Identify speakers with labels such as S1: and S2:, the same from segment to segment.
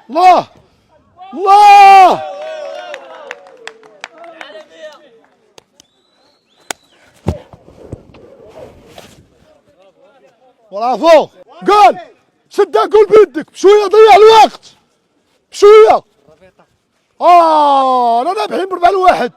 S1: الله الله برافو. قول شدها، قول بيدك بشويه، ضيع الوقت بشويه. انا رابحين ب4 لواحد.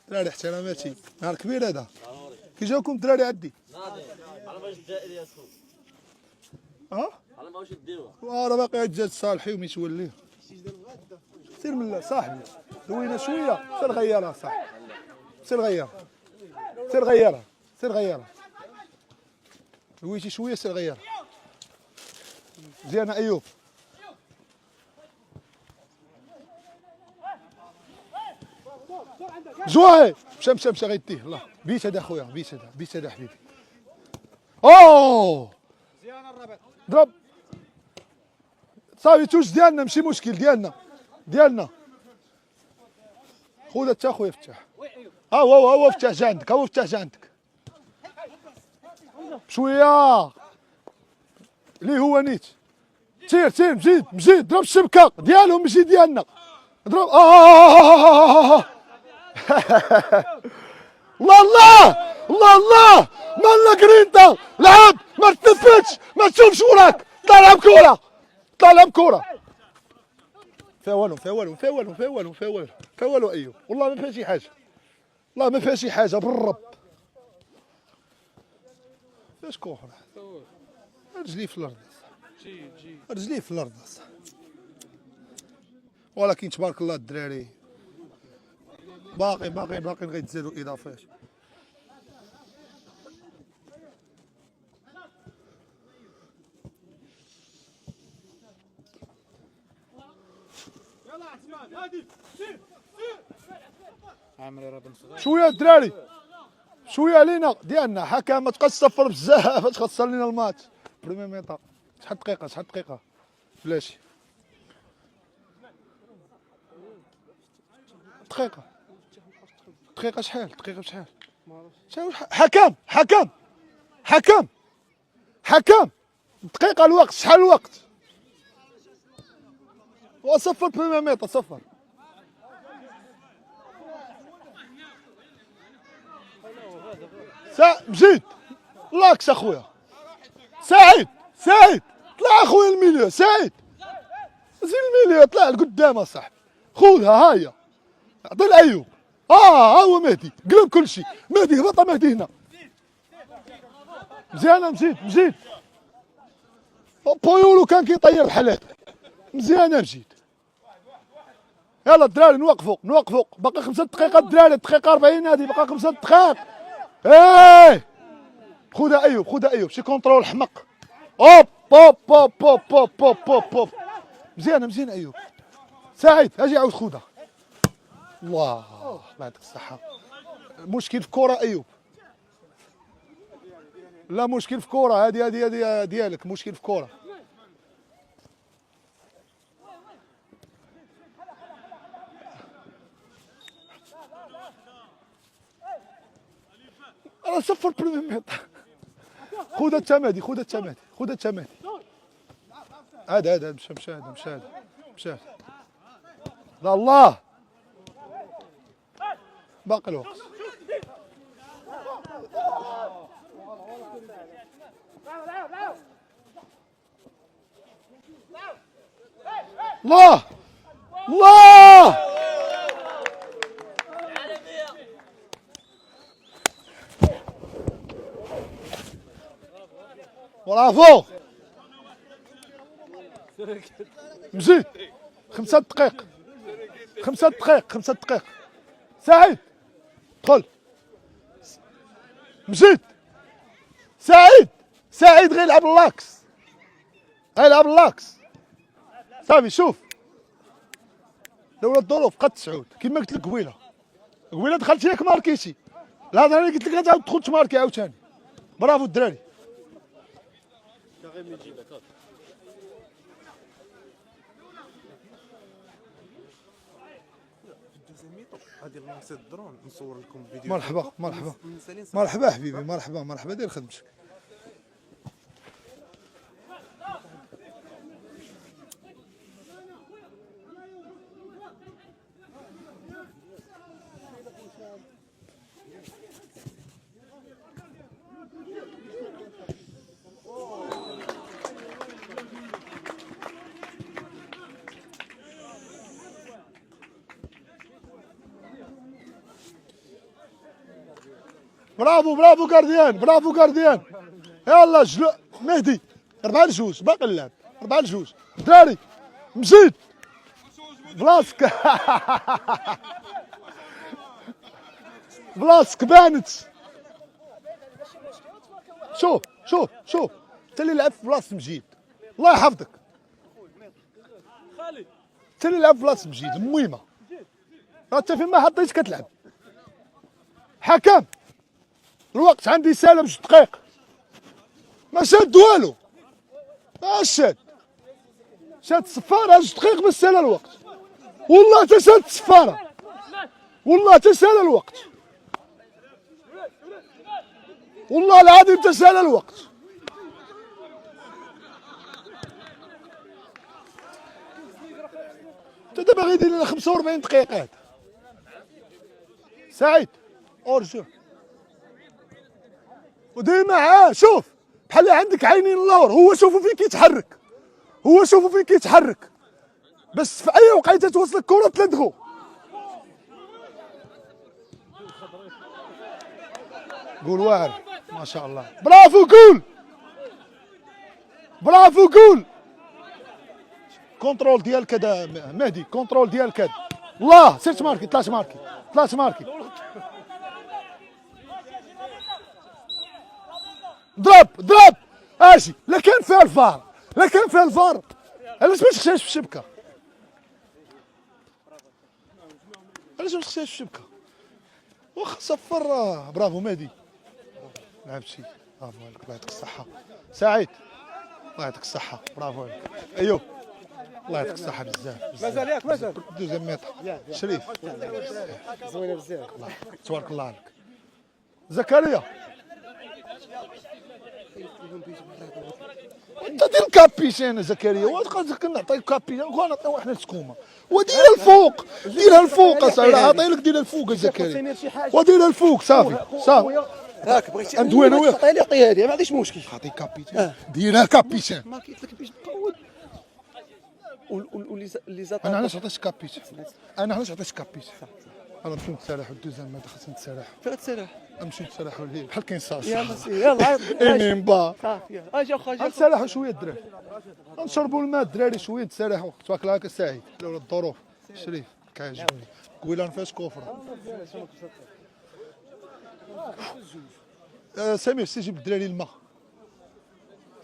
S1: دراري احتراماتي، نهار كبير هذا. كي جاوكم الدراري عندي؟
S2: على ما الدائري يا سخو. على ما واش ديروها؟
S1: راه باقي عاد جات صالحي وميتوليه. سير من الله صاحبي، دوينا شويه، سير غيرها صاحبي، سير غيرها، سير غيرها، سير غيرها. دويتي شويه سير غيرها. مزيانه ايوب. جواي مشى غيديه. الله بيت هذا خويا، بيت هذا حبيبي. اوه
S3: مزيان الربط.
S1: ضرب صافي، توش ديالنا ماشي مشكل، ديالنا. خذها تا خويا فتح. هو فتح جا عندك، شويه اللي هو نيت. سير مزيد ضرب الشبكه ديالهم ماشي ديالنا. ضرب الله مالنا جرينتا. لعب، ما تنفذش، ما تشوفش وراك، طلع لعب كوره. فيها والو ايوب. والله ما فيها شي حاجه، بالرب. فاش كوره رجلي في الارض، ولكن تبارك الله الدراري باقي غيتزادوا اضافات. شويه الدراري، شويه لينا ديالنا. حكم ما تبقاش تصفر بزاف، تخسر لينا الماتش. بريمير ميطا شحال دقيقه بلاشي. دقيقه شحال حكم دقيقه الوقت، شحال الوقت؟ وصفر بريمير ميطا، صفر. مزيد لاكس اخويا سعيد، طلع اخويا الميليو. سعيد زين الميليو، طلع لقدام اصاحبي. خذها، ها هي، عطي لايوب. ها هو مهدي قلب كل شيء. مهدي هبط، مهدي هنا. مزيانه، مزيد. بويولو كان كيطير الحلال. مزيانه مزيد. يلا الدراري نوقفوا، باقي 5 دقائق الدراري، دقيقه 40 هذه، باقي 5 دقائق. خذها ايوب، شي كونترول حمق. اوب. مزيانه ايوب. سعيد اجي عاود خذها. الله يعطيك الصحه. مشكل في كره ايوب. لا مشكل في كره، هذه ديالك. مشكل في كره. انا صفر بريمير ميطا. خذ التمادي. هذا مشى هذا. لا الله باقي الوقت. الله برافو. مزيد 5 دقائق. سعيد دخل. مزيد سعيد غير يلعب اللاكس. صافي شوف دورة الظروف قد سعود كما قلت لك. قبيله دخلت ياك ماركيتي. لا انا قلت لك غتعاود تدخل تماركي عاوتاني. برافو الدراري.
S2: غير من يجيبك
S3: هادي لونسي الدرون نصور لكم فيديو.
S1: مرحبا مرحبا مرحبا حبيبي، مرحبا مرحبا، دير خدمتك. برافو برافو كارديان، برافو كارديان. يلا جلو مهدي 4-2 باقي اللعب 4-2 دراري. مزيد بلاصتك بلاصتك بانت. شوف شوف شوف انت اللي لعب في بلاصه مجيد، الله يحفظك. انت اللي لعب في بلاصه مجيد المهمه، راه انت فين ما حطيتش كتلعب. حكم الوقت عندي سالم 2 دقائق، ما شاد والو، ما شاد الصفارة 2 دقائق باش سال الوقت. والله تسالت الصفارة، والله تسال الوقت، والله العظيم تسال الوقت. انت دابا غيدير لنا 45 دقيقة هذا. سعيد اورجو ودير معاه. شوف بحال عندك عينين اللور، هو شوفوا فين كيتحرك، هو شوفوا فين كيتحرك، بس في اي وقيته توصل الكره تلدغو. قول واعر ما شاء الله. برافو قول، برافو قول. كونترول ديالك هذا مهدي، كونترول ديالك هذا. الله سير ماركي، طلعت ماركي، طلعت ماركي. ضرب ضرب اجي. لا كان فيها الفار، لا كان فيها الفار، علاش ما تخشاش في الشبكه؟ علاش ما تخشاش في الشبكه؟ واخا صفر. برافو مهدي، لعبتي برافو عليك، الله يعطيك الصحه. سعيد الله يعطيك الصحه، برافو عليك. ايوب الله يعطيك الصحه بزاف.
S4: مازال ياك مازال
S1: دوزيام ميطر شريف
S4: زوينه بزاف.
S1: تبارك الله عليك. زكريا انت دير كابيتان زكريا، واش كنعطيك كابيتان وغنعطيو حنا السكومه وديرها الفوق، ديرها الفوق اصاحبي، عطيلك ديرها الفوق زكريا، وديرها الفوق صافي صافي.
S4: راك بغيتي
S1: ندوي انا وياك.
S4: تعطيني عطي هذه ما عنديش مشكل.
S1: عطيك كابيتان، ديرها كابيتان.
S4: ما قلت لك باش تقود واللي زاد
S1: انا علاش عطيتك كابيتان؟ انا علاش عطيتك كابيتان؟ انا نمشيو نتسالحوا الدوزيام ماده، خاصنا نتسالحوا.
S4: فين تسرح؟
S1: نمشيو نتسالحوا الليل بحال كاين صاص.
S4: يلا يلا
S1: انين با
S4: صافي اجي اخا اجي.
S1: نتسالحوا شويه الدراري، نشربوا الماء الدراري شويه، نتسالحوا. تبارك الله عليك سعيد، لولا الظروف. شريف كيعجبني قويله ما فيهاش كفره. سمير سي جيب الدراري الماء،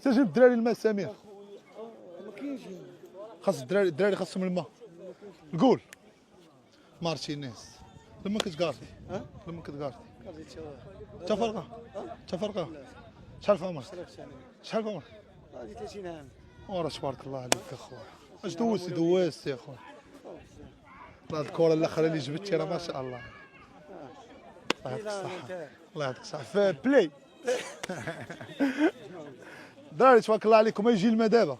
S1: سي جيب الدراري الماء سمير. خاص الدراري خاصهم الماء. قول مارتينيز لما كنت كارتي، لما كنت كارتي تفرقه تفرقه. شحال في عمرك؟ شحال في عمرك؟
S4: هذه 30 عام.
S1: ورا تبارك الله عليك اخويا. اش دوزتي يا اخويا. هاد الكره الاخرى اللي جبتي راه ما شاء الله. الله يعطيك الصحه، الله يعطيك الصحه. في بلاي دراري تبارك الله عليكم. يجي الماء دابا.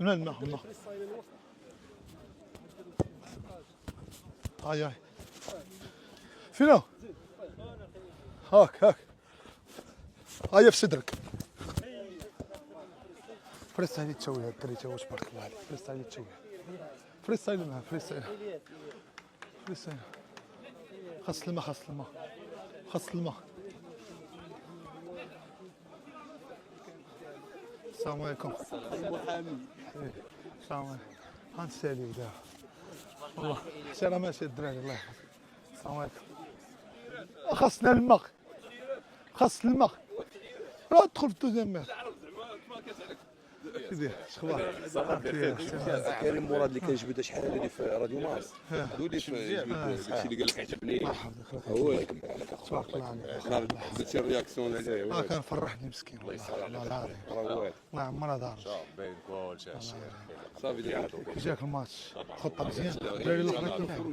S1: من الماء الماء. هاي فينا هاك هاي في صدرك. فريستايل تسويها الدري تاوش تبارك الله عليك. فريستايل تسويها، فريستايل معاه، فريستايل خاص الماء، خاص الماء. السلام عليكم. السلام عليكم. غنساليو دابا والله حتى راه ماشي الدراري الله يحفظك. السلام عليكم. خاصنا الماء، خاص الماء. راه ادخل في الدوزيام مير. كيدير شخبار؟
S5: كريم مراد اللي كيجبد شحال هذه في راديو ماس هذو اللي جبد داكشي اللي قال لك عجبني هو
S1: تبارك الله عليك.
S5: نهار درتي الرياكسيون عليه
S1: كان فرحني مسكين والله العظيم. الله يعمرها دار.
S5: باين كلشي صافي ديال
S1: كي جاك الماتش خطه مزيان الدراري الاخرين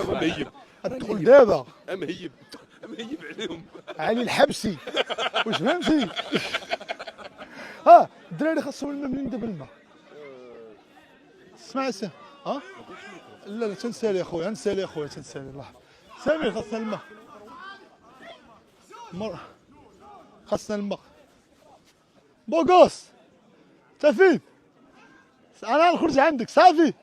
S5: مهيب
S1: ادخل دابا
S5: مهيب عليهم
S1: علي الحبسي واش فهمتي. ها الدراري خاصهم الماء منين دابا الماء. اسمع ها لا تنسالي اخويا نسالي اخويا تنسالي الله سامي خاصنا الماء خاصنا الماء بوغوس تفيد انا نخرج عندك صافي.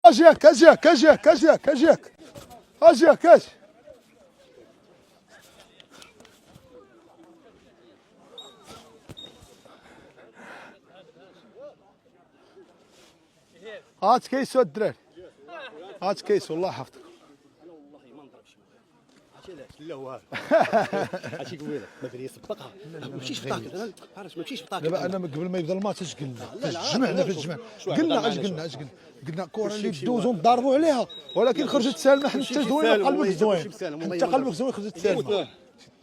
S1: اجيك هات كيسو الدراري هات كيسو الله يحفظك.
S4: لا والو هادشي قويله ما بغي يصبقها ما مشيش في طاكر انا عارف ما مشيش في طاكر.
S1: دابا انا قبل ما يبدا الماتش اش قلنا في الجمع قلنا كره اللي دوزو نضربوا عليها ولكن خرجت سالمه حتى زوينه قلبك زوين حتى قلبك زوين خرجت سالمه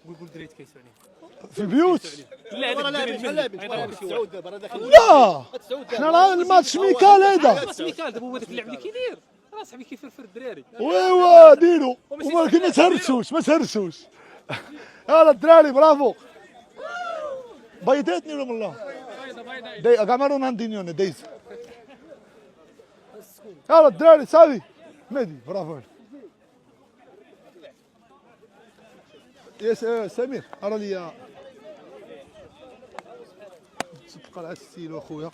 S4: قول دريت كيسوني
S1: في البيوت.
S4: لا
S1: لا حنا راه الماتش ميكال هذا
S4: ميكال دابا هو داك اللعب اللي كيدير راه صاحبي كيفرفر الدراري
S1: ويوا ديروا ولكن ما تهرسوش يلا الدراري برافو. بيضتني ولا والله داي كاع رونالدينيو دايز. يلا الدراري صافي مهدي برافو. يا سمير ارى لي تبقى على السيلو اخويا.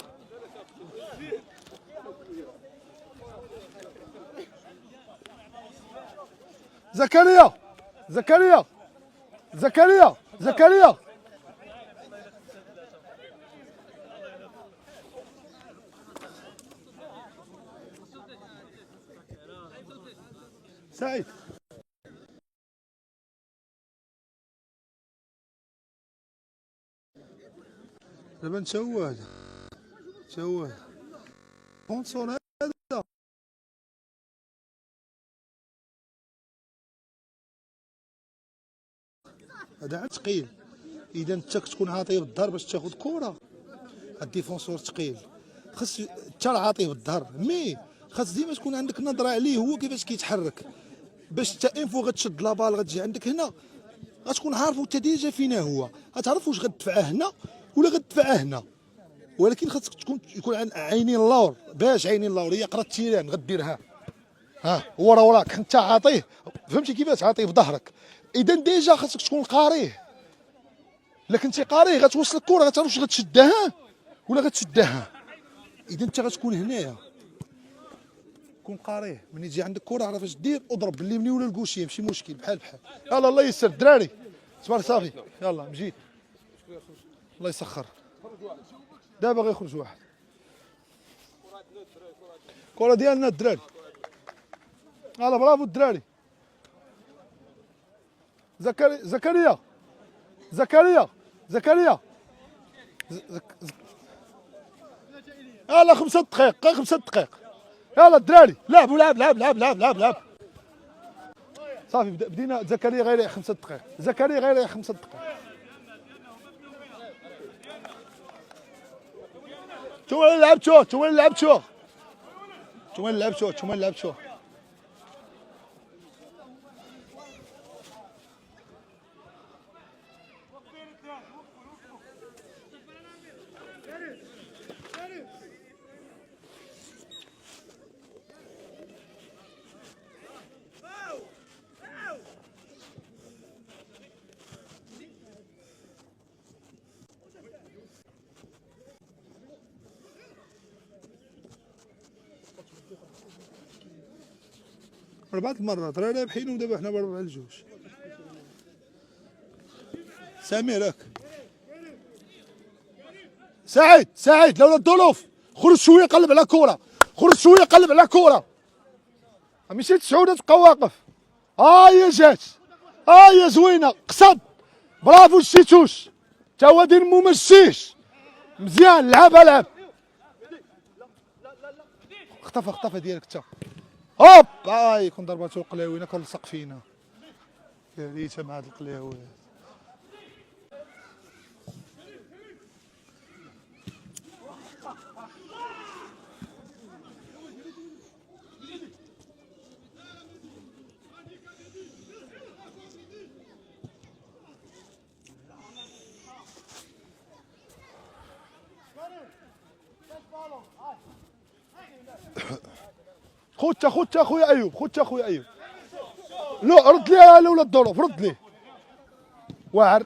S1: زكريا سعيد دابا انت هو هذا سبونسور هذا عاد ثقيل. اذا انت كتكون عاطيه بالظهر باش تاخذ كره الديفونسور ثقيل خاص انت عاطيه بالظهر مي خاص ديما تكون عندك نظره عليه هو كيفاش كيتحرك باش حتى انفو غتشد لابال غتجي عندك هنا غتكون عارف انت ديجا فينا هو غتعرف واش غتدفعه هنا ولا غتدفعه هنا. ولكن خاصك يكون عينين اللور باش عينين اللور هي قرا التيران غديرها هو راه وراك انت عاطيه فهمتي كيفاش عاطيه بظهرك. اذا ديجا خاصك تكون قاريه لكن انت قاريه غتوصل الكره غتعرف واش غتشدها ولا غتشدها. اذا انت غتكون هنايا كون قاريه ملي تجي عندك كره عرف اش دير اضرب باليمني ولا الكوشيه ماشي مشكل بحال يلا الله يسر الدراري تبارك صافي يلا مجيد الله يسخر دابا غيخرج واحد كره ديالنا الدراري. يلا برافو الدراري. زكريا يلا 5 دقائق يلا الدراري لعب صافي بدينا. زكريا غير 5 دقائق شو وين لعبتوه 4 مرات راه رابحين ودابا حنا ب4 لجوج. سمير هاك سعيد لولا الظروف خرج شويه قلب على كره، خرج شويه قلب على كره. مشيت سعوده تبقى واقف. هي جات، هي زوينه قصد. برافو الشيتوش تا هو دير ممشيش مزيان. لعب اختفى ديالك تا هوب. كون ضرباتو القلاوينه كون لصق فينا كارثه مع هاد القلاوي. خدت اخويا ايوب، لا رد لي لولا الظروف، رد لي. واعر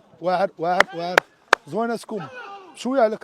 S1: زوينه سكوم شويه على